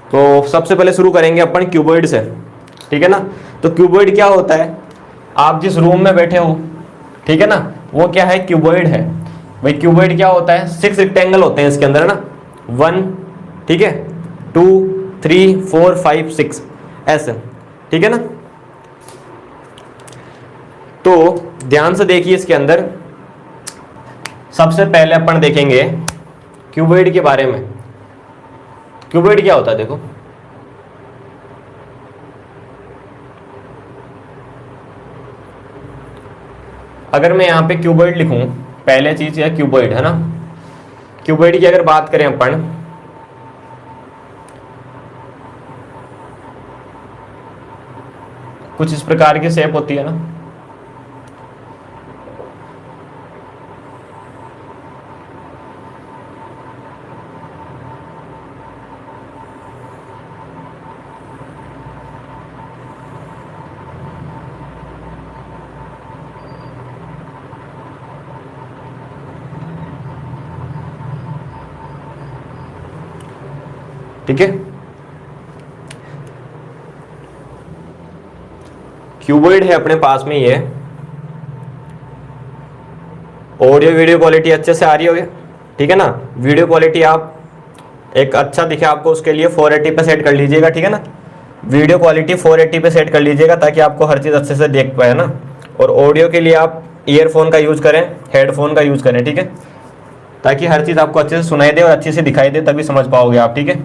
तो सबसे पहले शुरू करेंगे अपन क्यूबॉइड से, ठीक है ना। तो क्यूबॉइड क्या होता है, आप जिस रूम में बैठे हो, ठीक है ना, वो क्या है, क्यूबॉइड है। भाई क्यूबॉइड क्या होता है, 6 रेक्टेंगल होते हैं इसके अंदर, है ना, 1, ठीक है, 2, 3, 4, 5, 6 ऐसे, ठीक है ना। तो ध्यान से देखिए, इसके अंदर सबसे पहले अपन देखेंगे क्यूबॉइड के बारे में। क्यूबॉइड क्या होता है, देखो अगर मैं यहां पे क्यूबॉइड लिखूं, पहले चीज है क्यूबॉइड, है ना। क्यूबॉइड की अगर बात करें अपन, कुछ इस प्रकार की शेप होती है ना, ठीक है। क्यूबॉइड है अपने पास में ये। ऑडियो वीडियो क्वालिटी अच्छे से आ रही होगी, ठीक है ना। वीडियो क्वालिटी आप एक अच्छा दिखे आपको, उसके लिए 480 पे सेट कर लीजिएगा, ठीक है ना। वीडियो क्वालिटी 480 पे सेट कर लीजिएगा ताकि आपको हर चीज़ अच्छे से देख पाए ना। और ऑडियो के लिए आप ईयरफोन का यूज़ करें, हेडफोन का यूज़ करें, ठीक है, ताकि हर चीज़ आपको अच्छे से सुनाई दे और अच्छे से दिखाई दे, तभी समझ पाओगे आप, ठीक है।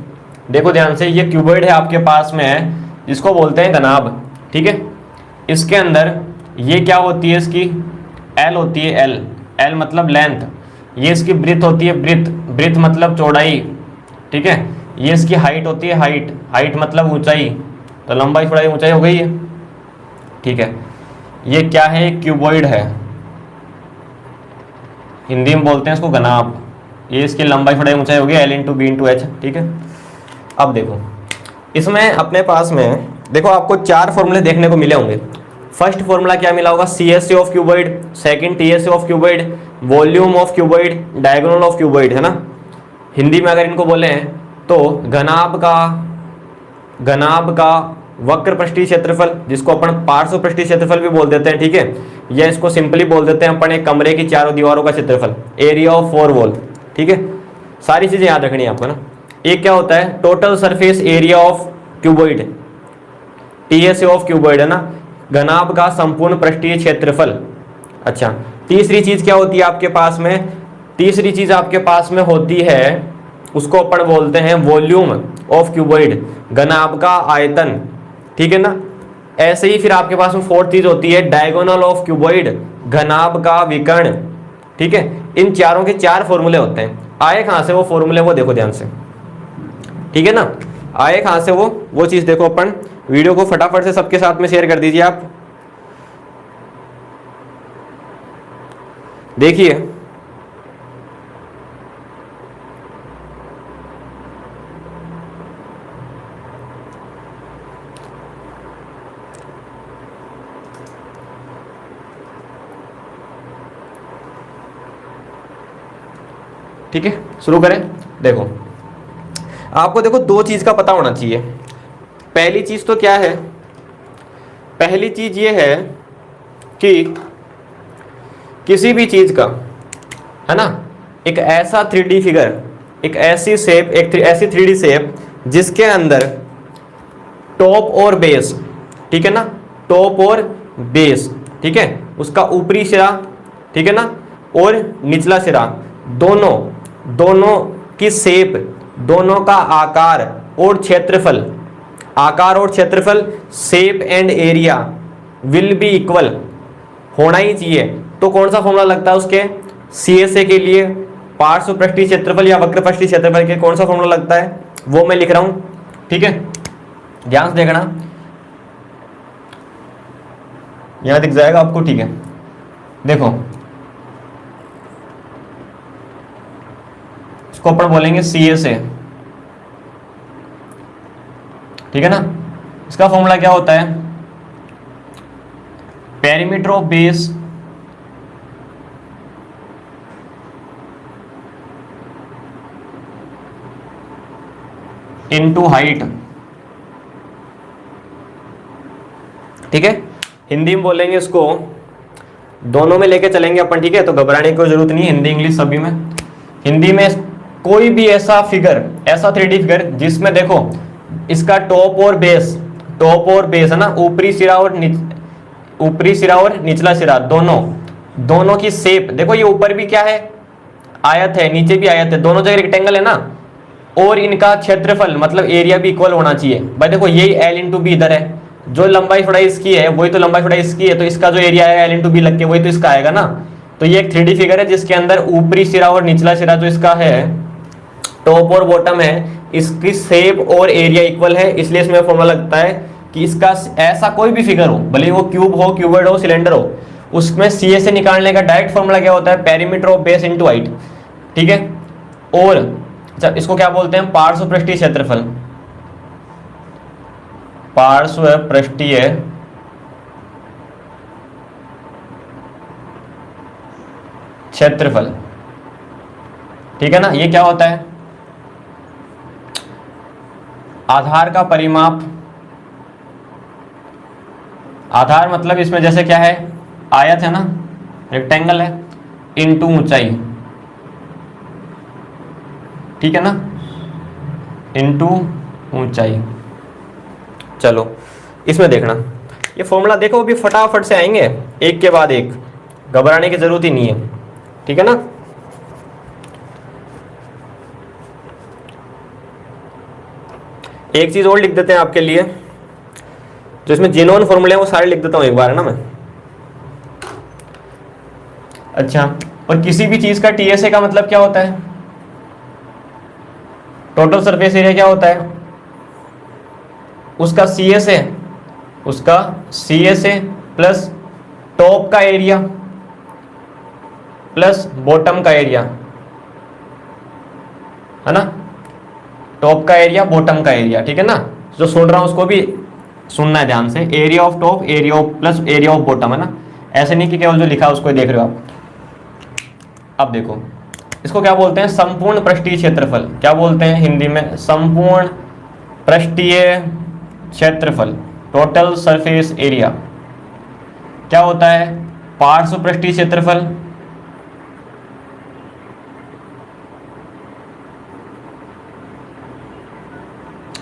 देखो ध्यान से, ये क्यूबॉइड है आपके पास में है, जिसको बोलते हैं गनाब, ठीक है। इसके अंदर ये क्या होती है, इसकी एल होती है, एल, एल मतलब लेंथ। ये इसकी ब्रिथ होती है, ब्रिथ, ब्रिथ मतलब चौड़ाई, ठीक है। ये इसकी हाइट होती है, हाइट, हाइट मतलब ऊंचाई। तो लंबाई चौड़ाई ऊंचाई हो गई है, ठीक है। ये क्या है, क्यूबॉइड है, हिंदी में बोलते हैं इसको गनाब। ये इसकी लंबाई चौड़ाई ऊंचाई होगी L/B/H, ठीक है। अब देखो इसमें अपने पास में, देखो आपको 4 फॉर्मूले देखने को मिले होंगे। फर्स्ट फॉर्मूला क्या मिला होगा, CSA of cuboid, second TSA of cuboid, volume of cuboid, diagonal of cuboid, है ना। हिंदी में अगर इनको बोले हैं तो घनाभ का वक्र पृष्ठीय क्षेत्रफल, जिसको अपन पार्श्व पृष्ठीय क्षेत्रफल भी बोल देते हैं, ठीक है। या इसको सिंपली बोल देते हैं अपन एक कमरे की चारों दीवारों का क्षेत्रफल, एरिया ऑफ 4 वॉल, ठीक है। सारी चीजें याद रखनी है आपको ना। एक क्या होता है, total surface area of cuboid, TSA of cuboid, है ना, घनाभ का संपूर्ण पृष्ठीय क्षेत्रफल। अच्छा, तीसरी चीज क्या होती है आपके पास में, तीसरी चीज आपके पास में होती है, उसको अपन बोलते हैं वॉल्यूम ऑफ क्यूबॉइड, घनाभ का आयतन, ठीक है ना। ऐसे ही फिर आपके पास में फोर्थ चीज होती है डायगोनल ऑफ क्यूबॉइड, घनाभ का विकर्ण, ठीक है। इन चारों के 4 फॉर्मूले होते हैं। आए कहां से वो फॉर्मूले, वो देखो ध्यान से, ठीक है ना। आए कहां से वो चीज देखो। अपन वीडियो को फटाफट से सबके साथ में शेयर कर दीजिए आप, देखिए। ठीक है, शुरू करें। देखो आपको, देखो 2 चीज का पता होना चाहिए। पहली चीज तो क्या है, पहली चीज ये है कि किसी भी चीज का, है ना, एक ऐसा 3D फिगर, एक ऐसी शेप, एक ऐसी 3D शेप जिसके अंदर टॉप और बेस, ठीक है ना, टॉप और बेस, ठीक है, उसका ऊपरी सिरा, ठीक है ना, और निचला सिरा, दोनों की शेप, दोनों का आकार और क्षेत्रफल, आकार और क्षेत्रफल, shape and area will be equal होना ही चाहिए। तो कौन सा फॉर्मूला लगता है उसके, CSA के लिए, पार्श्व पृष्ठीय क्षेत्रफल या वक्र पृष्ठीय क्षेत्रफल के कौन सा फॉर्मूला लगता है, वो मैं लिख रहा हूं, ठीक है। ध्यान से देखना, यहां दिख जाएगा आपको, ठीक है। देखो इसको अपन बोलेंगे CSA, ठीक है ना। इसका फॉर्मूला क्या होता है, perimeter of base into height. ठीक है, हिंदी में बोलेंगे इसको, दोनों में लेके चलेंगे अपन, ठीक है, तो घबराने की कोई जरूरत नहीं, हिंदी इंग्लिश सभी में। हिंदी में कोई भी ऐसा फिगर, ऐसा 3D फिगर जिसमें देखो इसका टॉप और बेस है ना, ऊपरी सिरा और निचला सिरा दोनों की शेप देखो, ये ऊपर भी क्या है, आयत है, नीचे भी आयत है, दोनों जगह रेक्टेंगल है ना, और इनका क्षेत्रफल मतलब एरिया भी इक्वल होना चाहिए। भाई देखो यही L इंटू बी इधर है, जो लंबाई चौड़ाई इसकी है वही तो लंबाई चौड़ाई इसकी है, तो इसका जो एरिया आएगा L इंटू बी लग के वही तो इसका आएगा ना। तो ये एक 3D फिगर है जिसके अंदर ऊपरी सिरा और निचला सिरा जो इसका है, टॉप और बॉटम है, इसकी शेप और एरिया इक्वल है, इसलिए इसमें फॉर्मूला लगता है कि इसका ऐसा कोई भी फिगर हो, भले वो क्यूब हो, क्यूबॉइड हो, सिलेंडर हो, उसमें सी से निकालने का डायरेक्ट फॉर्मूला क्या होता है, perimeter of base into height. ठीक है, और अच्छा इसको क्या बोलते हैं, पार्श्व पृष्ठीय क्षेत्रफल। पार्श्व पृष्ठीय क्षेत्रफल, ठीक है ना। ये क्या होता है, आधार का परिमाप। आधार मतलब इसमें जैसे क्या है, आयत है ना, रेक्टेंगल है, इनटू ऊंचाई, ठीक है ना, इनटू ऊंचाई। चलो इसमें देखना, ये फॉर्मूला देखो अभी फटाफट से आएंगे एक के बाद एक, घबराने की जरूरत ही नहीं है, ठीक है ना। एक चीज और लिख देते हैं आपके लिए, जो इसमें जिनोन फॉर्मूले हैं वो सारे लिख देता हूं एक बार, है ना मैं। अच्छा, और किसी भी चीज का टीएसए का मतलब क्या होता है, टोटल सरफेस एरिया क्या होता है, उसका सीएसए प्लस टॉप का एरिया प्लस बॉटम का एरिया, है ना, टॉप का एरिया बॉटम का एरिया, ठीक है ना। जो सुन रहा हूं उसको भी सुनना है ध्यान से, area of top area of plus area of bottom, है ना, ऐसे नहीं कि केवल जो लिखा है उसको देख रहे हो आप। अब देखो इसको क्या बोलते हैं, संपूर्ण पृष्ठीय क्षेत्रफल। क्या बोलते हैं हिंदी में, संपूर्ण पृष्ठीय क्षेत्रफल, टोटल सरफेस एरिया। क्या होता है, पार्श्व पृष्ठीय क्षेत्रफल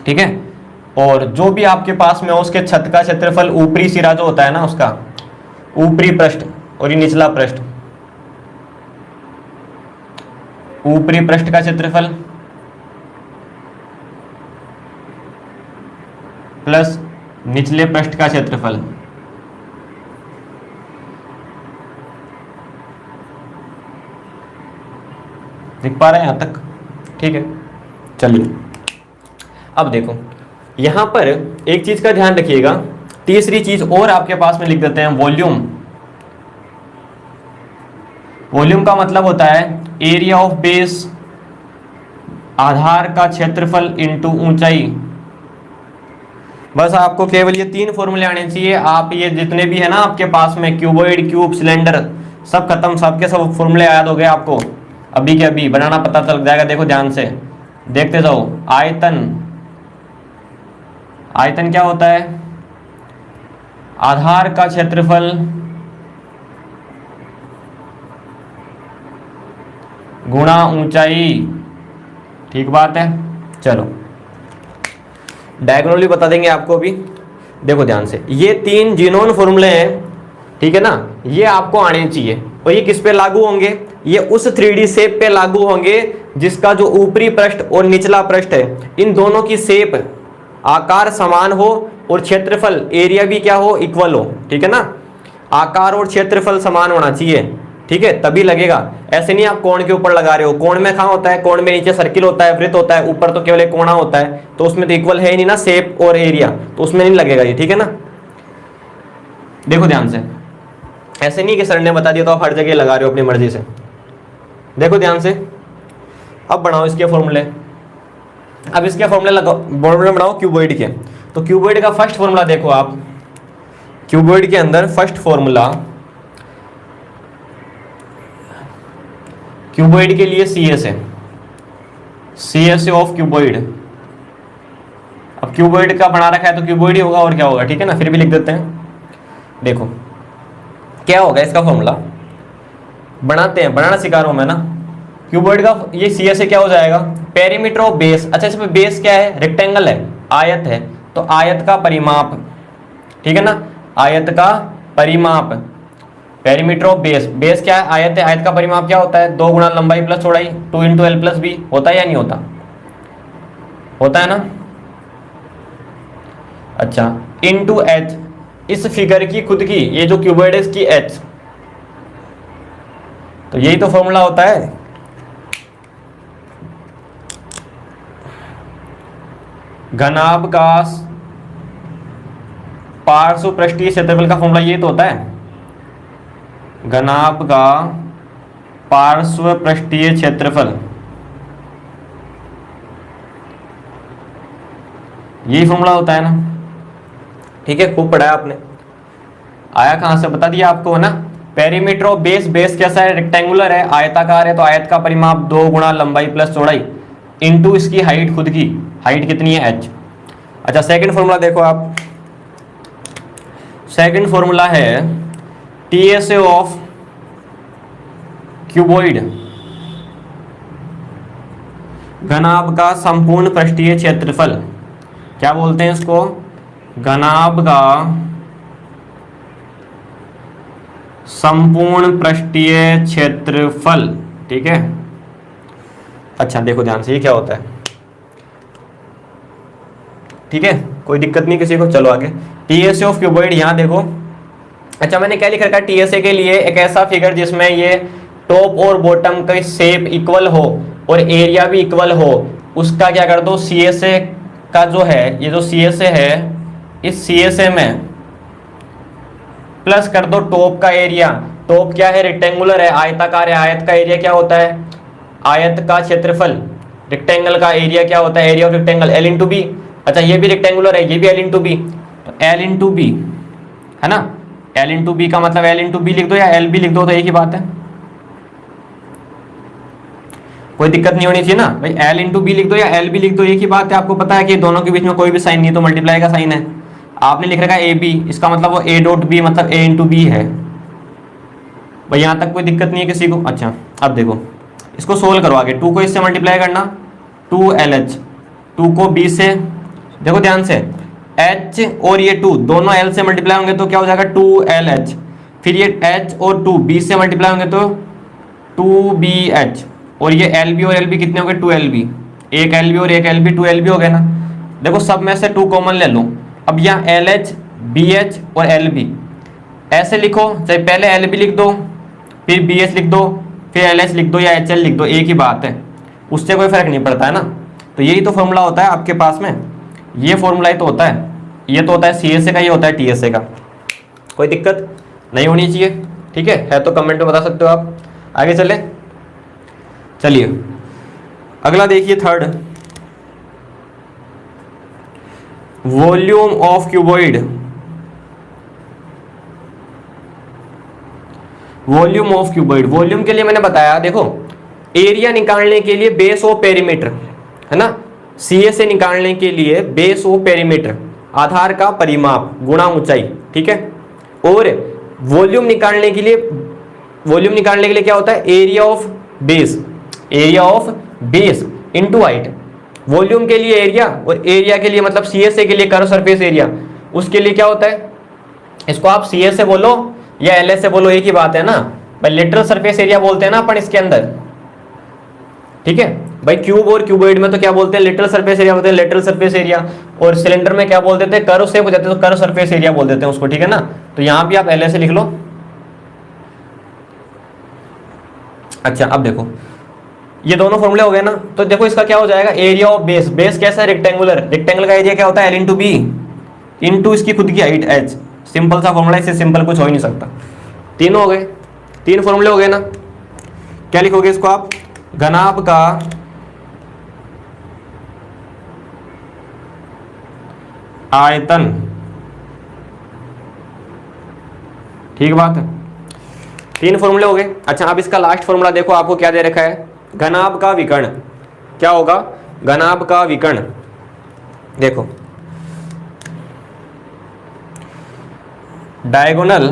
ठीक है, और जो भी आपके पास में हो उसके छत का क्षेत्रफल, ऊपरी सिरा जो होता है ना उसका, ऊपरी पृष्ठ और ये निचला पृष्ठ, ऊपरी पृष्ठ का क्षेत्रफल प्लस निचले पृष्ठ का क्षेत्रफल। दिख पा रहे हैं यहां तक, ठीक है। चलिए अब देखो यहां पर एक चीज का ध्यान रखिएगा, तीसरी चीज और आपके पास में लिख देते हैं, वॉल्यूम। वॉल्यूम का मतलब होता है एरिया ऑफ बेस, आधार का क्षेत्रफल इनटू ऊंचाई। बस आपको केवल ये 3 फॉर्मूले आने चाहिए, आप ये जितने भी है ना आपके पास में, क्यूबॉइड, क्यूब, सिलेंडर, सब खत्म, सबके सब फॉर्मूले याद हो गए आपको, अभी के अभी बनाना पता चल जाएगा। देखो ध्यान से देखते जाओ, आयतन क्या होता है, आधार का क्षेत्रफल गुणा ऊंचाई, ठीक बात है। चलो डायगोनली बता देंगे आपको अभी, देखो ध्यान से, ये 3 जिनोन फॉर्मूले हैं, ठीक है ना, ये आपको आने चाहिए, और ये किस पे लागू होंगे, ये उस 3D शेप पे लागू होंगे जिसका जो ऊपरी पृष्ठ और निचला पृष्ठ है, इन दोनों की शेप, आकार समान हो और क्षेत्रफल एरिया भी क्या हो, इक्वल हो, ठीक है ना। आकार और क्षेत्रफल समान होना चाहिए, ठीक है, तभी लगेगा। ऐसे नहीं आप कोण के ऊपर लगा रहे हो, कोण में कहाँ होता है, कोण में नीचे सर्किल होता है, वृत्त होता है, ऊपर तो केवल एक कोणा होता है, तो उसमें तो इक्वल है ही नहीं ना शेप और एरिया, तो उसमें नहीं लगेगा ये, ठीक है ना। देखो ध्यान से, ऐसे नहीं कि सर ने बता दिया तो आप हर जगह लगा रहे हो अपनी मर्जी से। देखो ध्यान से, अब बनाओ इसके फॉर्मूले, अब इसके फॉर्मूले बनाओ क्यूबॉइड के। तो क्यूबॉइड का फर्स्ट फॉर्मूला देखो आप, क्यूबॉइड के अंदर फर्स्ट फॉर्मूला क्यूबॉइड के लिए सी एस है, सी एस ऑफ क्यूबॉइड अब क्यूबॉइड का बना रखा है तो क्यूबॉइड ही होगा, और क्या होगा, ठीक है ना, फिर भी लिख देते हैं। देखो क्या होगा इसका फॉर्मूला, बनाते हैं, बनाना सिखा रहा हूं मैं ना। क्यूबॉइड का ये सी से क्या हो जाएगा, पेरीमीटर ऑफ बेस। अच्छा इसमें बेस क्या है, रेक्टेंगल है, आयत है, तो आयत का परिमाप, ठीक है ना, आयत का परिमाप, पेरीमीटर ऑफ बेस। बेस क्या है, आयत है, आयत का परिमाप क्या होता है, 2 गुणा लंबाई प्लस चौड़ाई, 2 इंटू एल प्लस बी। होता है या नहीं होता, होता है ना। अच्छा इंटू एच, इस फिगर की खुद की, ये जो क्यूबॉइड है इसकी एच, तो यही तो फॉर्मूला होता है। घनाभ का पार्श्व पृष्ठीय क्षेत्रफल का फॉर्मूला ये तो होता है, घनाभ का पार्श्व पृष्ठीय क्षेत्रफल, यही फॉर्मूला होता है ना, ठीक है, खूब पढ़ा है आपने। आया कहां से, बता दिया आपको है ना। पेरीमीटर ऑफ बेस, बेस कैसा है, रेक्टेंगुलर है, आयताकार है, तो आयत का परिमाप 2 गुणा लंबाई प्लस चौड़ाई इंटू इसकी हाइट, खुद की हाइट कितनी है, h। अच्छा सेकंड फॉर्मूला देखो आप, सेकंड फॉर्मूला है टीएसए ऑफ क्यूबॉइड, घनाभ का संपूर्ण पृष्ठीय क्षेत्रफल, क्या बोलते हैं इसको, घनाभ का संपूर्ण पृष्ठीय क्षेत्रफल, ठीक है। अच्छा देखो ध्यान से, ये क्या होता है, ठीक है, कोई दिक्कत नहीं किसी को, चलो आगे। टीएसए ऑफ क्यूबॉइड, यहां देखो, अच्छा मैंने क्या लिख रखा है, टीएसए के लिए एक ऐसा फिगर जिसमें ये टॉप और बॉटम का शेप इक्वल हो और एरिया भी इक्वल हो, उसका क्या कर दो, सीएसए का जो है, ये जो सीएसए है, इस सीएसए में प्लस कर दो टॉप का एरिया। टॉप क्या है, रेक्टेंगुलर है, आयताकार है, आयत का एरिया क्या होता है, आयत का क्षेत्रफल, रेक्टेंगल का एरिया क्या होता है, area of rectangle, L into B. अच्छा ये भी रेक्टेंगुलर है, ये भी एल इंटू बी, तो एल इंटू बी है ना, एल इंटू बी का मतलब एल इंटू बी लिख दो या एल बी लिख दो, तो एक ही बात है, कोई दिक्कत नहीं होनी चाहिए ना भाई, एल इंटू बी लिख दो या एल बी लिख दो, एक ही बात है। आपको पता है कि दोनों के बीच में कोई भी साइन नहीं है, तो मल्टीप्लाई का साइन है। आपने लिख रखा है ए बी, इसका मतलब वो ए डॉट बी मतलब ए इंटू बी है भाई, यहां तक कोई दिक्कत नहीं है किसी को। अच्छा अब देखो इसको सोल्व करो आगे, 2 को इससे मल्टीप्लाई करना, 2LH, 2 को b से, देखो ध्यान से, h और ये 2 दोनों l से मल्टीप्लाई होंगे तो क्या हो जाएगा, 2LH, फिर ये h और 2 b से मल्टीप्लाई होंगे तो 2BH, और ये LB और LB कितने हो गए, 2LB, एक LB और एक LB 2LB हो गए ना। देखो सब में से 2 कॉमन ले लो, अब यहाँ LH, BH और LB ऐसे लिखो, चाहे पहले LB लिख दो, फिर BH लिख दो, फिर LH लिख दो या HL लिख दो, एक ही बात है, उससे कोई फर्क नहीं पड़ता है ना। तो यही तो फॉर्मूला होता है आपके पास में, ये फॉर्मूला ही तो होता है, ये तो होता है CSA का, ये होता है TSA का, कोई दिक्कत नहीं होनी चाहिए, ठीक है तो कमेंट में बता सकते हो आप। आगे चले, चलिए अगला देखिए, third, volume of cuboid. Volume of cuboid, volume के लिए मैंने बताया, देखो एरिया निकालने के लिए बेस ऑफ पेरीमीटर है ना, सीए से निकालने के लिए बेस ऑफ पेरीमीटर, आधार का परिमाप गुणा ऊंचाई, ठीक है। और वॉल्यूम निकालने के लिए, वॉल्यूम निकालने के लिए क्या होता है, area of base, area of base into height. Volume के लिए एरिया, और एरिया के लिए मतलब सीएसए के लिए कर्व सरफेस एरिया, उसके लिए क्या होता है, इसको आप सीएसए बोलो या एलएसए बोलो, एक ही बात है ना भाई, लेटरल सरफेस एरिया बोलते हैं ना अपन इसके अंदर, ठीक है भाई। क्यूब और क्यूबॉइड में तो क्या बोलते हैं, लेटरल सरफेस एरिया बोलते हैं, लेटरल सरफेस एरिया, और सिलेंडर में क्या बोल देते हैं, कर्व शेप हो जाते हैं तो कर्व सरफेस एरिया बोल देते हैं उसको, ठीक है ना। तो यहां भी आप एलएसए लिख लो। अच्छा अब देखो ये दोनों फॉर्मूले हो गए ना, तो देखो इसका क्या हो जाएगा, एरिया ऑफ बेस, बेस कैसा है, रेक्टेंगुलर, रेक्टेंगल का एरिया क्या होता है, एल इंटू बी इंटू इसकी खुद की हाइट एच, सिंपल सा फॉर्मूला, इससे सिंपल कुछ हो ही नहीं सकता। तीनों हो गए, 3 फॉर्मूले हो गए ना। क्या लिखोगे इसको आप, घनाभ का आयतन, ठीक बात है, 3 फॉर्मूले हो गए। अच्छा अब इसका लास्ट फॉर्मूला देखो, आपको क्या दे रखा है, घनाभ का विकर्ण, क्या होगा, घनाभ का विकर्ण। देखो डायगोनल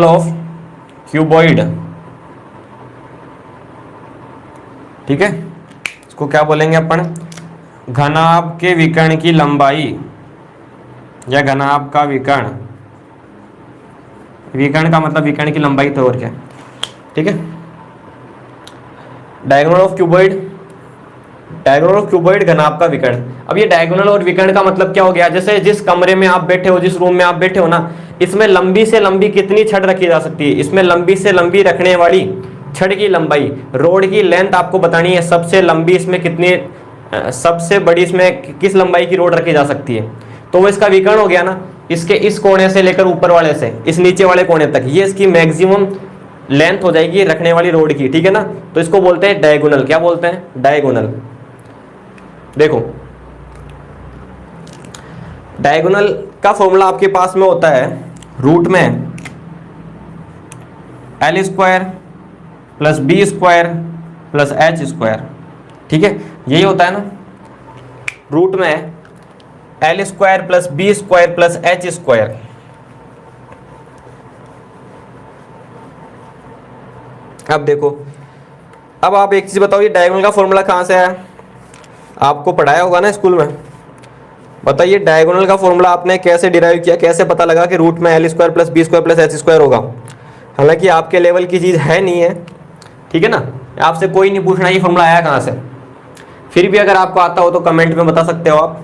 ऑफ क्यूबॉइड, ठीक है, इसको क्या बोलेंगे अपन, घनाभ के विकर्ण की लंबाई या घनाभ का विकर्ण, विकर्ण का मतलब विकर्ण की लंबाई तो और क्या, ठीक है। Diagonal of cuboid, diagonal of cuboid घनाभ का विकर्ण। अब ये डायगोनल और विकर्ण का मतलब क्या हो गया, जैसे जिस कमरे में आप बैठे हो, जिस रूम में आप बैठे हो ना, इसमें लंबी से लंबी कितनी छड़ रखी जा सकती है, इसमें लंबी से लंबी रखने वाली छड़ की लंबाई, रोड की लेंथ आपको बतानी है, सबसे लंबी इसमें कितनी, सबसे बड़ी इसमें किस लंबाई की रोड रखी जा सकती है, तो वो इसका विकर्ण हो गया ना। इसके इस कोने से लेकर ऊपर वाले से इस नीचे वाले कोने तक, ये इसकी मैक्सिमम लेंथ हो जाएगी रखने वाली रोड की, ठीक है ना। तो इसको बोलते हैं डायगोनल। क्या बोलते हैं? डायगोनल। देखो डायगोनल का फॉर्मूला आपके पास में होता है रूट में L square plus B square plus H square, ठीक है, यही होता है ना, रूट में L square plus B square plus H square. अब देखो, अब आप एक चीज बताओ, ये डायगोनल का फॉर्मूला कहां से आया? आपको पढ़ाया होगा ना स्कूल में। बताइए डायगोनल का फॉर्मूला आपने कैसे डिराइव किया, कैसे पता लगा कि रूट में L square plus B square plus H square होगा? हालांकि आपके लेवल की चीज है नहीं है, ठीक है ना, आपसे कोई नहीं पूछना ये फॉर्मूला आया कहां से। फिर भी अगर आपको आता हो तो कमेंट में बता सकते हो आप,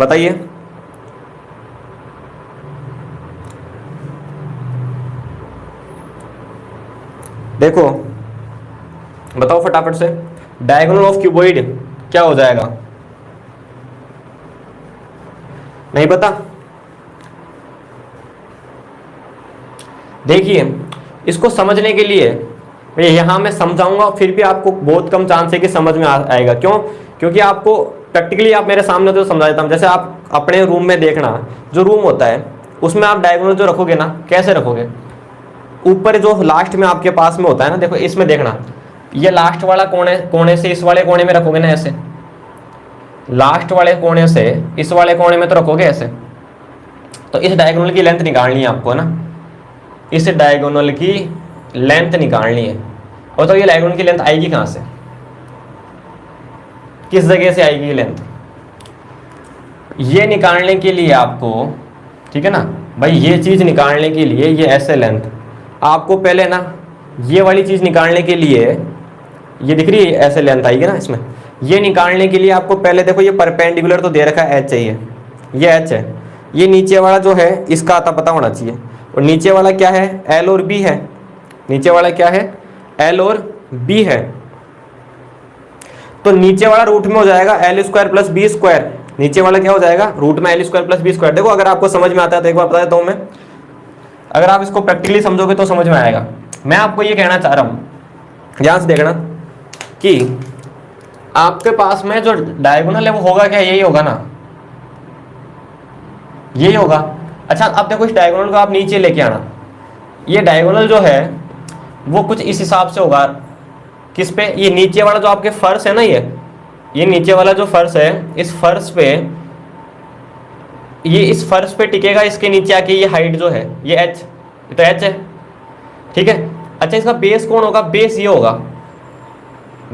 बताइए। देखो बताओ फटाफट से, डायगोनल ऑफ क्यूबॉइड क्या हो जाएगा? नहीं पता? देखिए इसको समझने के लिए यहां मैं समझाऊंगा, फिर भी आपको बहुत कम चांस है कि समझ में आएगा। क्यों? क्योंकि आपको प्रैक्टिकली आप मेरे सामने तो समझा देता हूं। जैसे आप अपने रूम में देखना, जो रूम होता है उसमें आप डायगोनल जो रखोगे ना, कैसे रखोगे? ऊपर जो लास्ट में आपके पास में होता है ना, देखो इसमें देखना, ये लास्ट वाला कोने से इस वाले कोने में रखोगे ना, ऐसे लास्ट वाले कोने से इस वाले कोने में तो रखोगे ऐसे। तो इस डायगोनल की लेंथ निकालनी है आपको ना, इस डायगोनल की लेंथ निकालनी है। और तो ये डायगोनल की लेंथ आएगी कहां से, किस जगह से आएगी ये लेंथ? ये निकालने के लिए आपको, ठीक है ना भाई, ये चीज निकालने के लिए ये ऐसे लेंथ आपको पहले ना, ये वाली चीज निकालने के लिए, ये दिख रही है ऐसे लेंथ आएगी ना इसमें, ये निकालने के लिए आपको पहले देखो ये परपेंडिकुलर तो दे रखा है एच चाहिए, ये एच है, ये नीचे वाला जो है इसका आता पता होना चाहिए। और नीचे वाला क्या है? एल और बी है। नीचे वाला क्या है? एल और बी है। तो नीचे वाला रूट में हो जाएगा L square plus B square. नीचे वाला क्या हो जाएगा? रूट में L square plus B square. देखो अगर आपको समझ में आता है तो एक बार बता देता हूं मैं, अगर आप इसको प्रैक्टिकली समझोगे तो समझ में आएगा। मैं आपको ये कहना चाह रहा हूं, ध्यान से देखना, कि आपके पास में जो डायगोनल है वो होगा क्या? यही होगा ना, यही होगा। अच्छा अब देखो, इस डायगोनल को आप नीचे लेके आना, ये डायगोनल जो है वो कुछ इस हिसाब से होगा। किस पे? ये नीचे वाला जो आपके फर्श है ना, ये नीचे वाला जो फर्श है, इस फर्श पे, ये इस फर्श पे टिकेगा, इसके नीचे आके ये हाइट जो है ये एच, तो एच है, ठीक है। अच्छा इसका बेस कौन होगा? बेस ये होगा।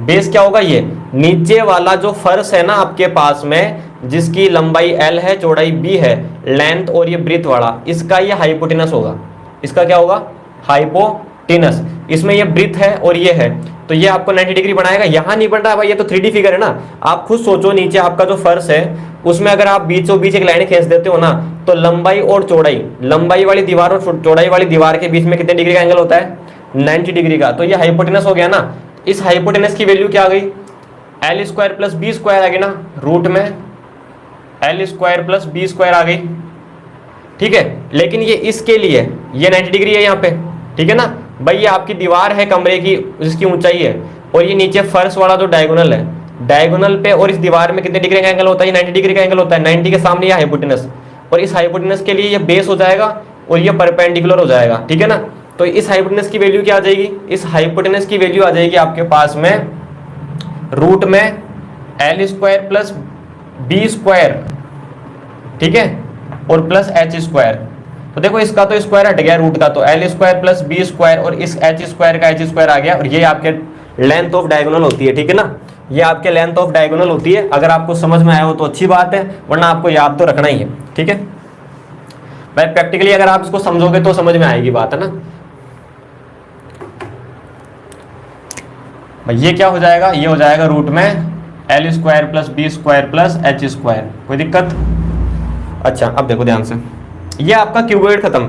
बेस क्या होगा? ये नीचे वाला जो फर्श है ना आपके पास में, जिसकी लंबाई एल है, चौड़ाई बी है, लेंथ और ये ब्रीथ वाला, इसका ये हाइपोटेनस होगा। इसका क्या होगा? हाइपोटेनस। इसमें ये ब्रीथ है और ये है, तो ये आपको 90 डिग्री बनाएगा। यहाँ नहीं बन रहा है भाई, ये तो 3D फिगर है ना। आप खुद सोचो, नीचे आपका जो फर्श है उसमें अगर आप बीचों बीच एक लाइन खींच देते हो ना, तो लंबाई और चौड़ाई, लंबाई वाली दीवार और चौड़ाई वाली दीवार के बीच में कितने डिग्री का एंगल होता है? 90 डिग्री का। तो ये हाइपोटेनस हो गया ना। इस हाइपोटेनस की वैल्यू क्या आ गई? L square plus B square आ गई ना, रूट में L square plus B square आ गई, ठीक है। लेकिन ये इसके लिए ये 90 डिग्री है यहाँ पे, ठीक है ना भाई। ये आपकी दीवार है कमरे की, जिसकी ऊंचाई है, और ये नीचे फर्श वाला जो डायगोनल है, डायगोनल पे और इस दीवार में कितने डिग्री का एंगल होता है? 90 डिग्री का एंगल होता है। 90 के सामने ये हाइपोटेनस, और इस हाइपोटेनस के लिए ये बेस हो जाएगा और ये परपेंडिकुलर हो जाएगा, ठीक है ना। तो इस हाइपोटेनस की वैल्यू क्या आ जाएगी, इस हाइपोटेनस की वैल्यू आ जाएगी आपके पास में रूट में L square plus B square, ठीक है, और प्लस एच स्क्वायर। तो देखो इसका तो स्क्वायर हट गया रूट का, तो L square plus B square और इस एच स्क्वायर का एच स्क्वायर आ गया, और ये आपके लेंथ ऑफ डायगोनल होती है, ठीक है ना, ये आपके लेंथ ऑफ डायगोनल होती है। अगर आपको समझ में आया हो तो अच्छी बात है, वरना आपको याद तो रखना ही है, ठीक है भाई। प्रैक्टिकली अगर आप इसको समझोगे तो समझ में आएगी बात, है ना भाई। ये क्या हो जाएगा, ये हो जाएगा रूट में L square plus B square plus H square, कोई दिक्कत? अच्छा अब देखो ध्यान से, ये आपका क्यूबॉइड खत्म,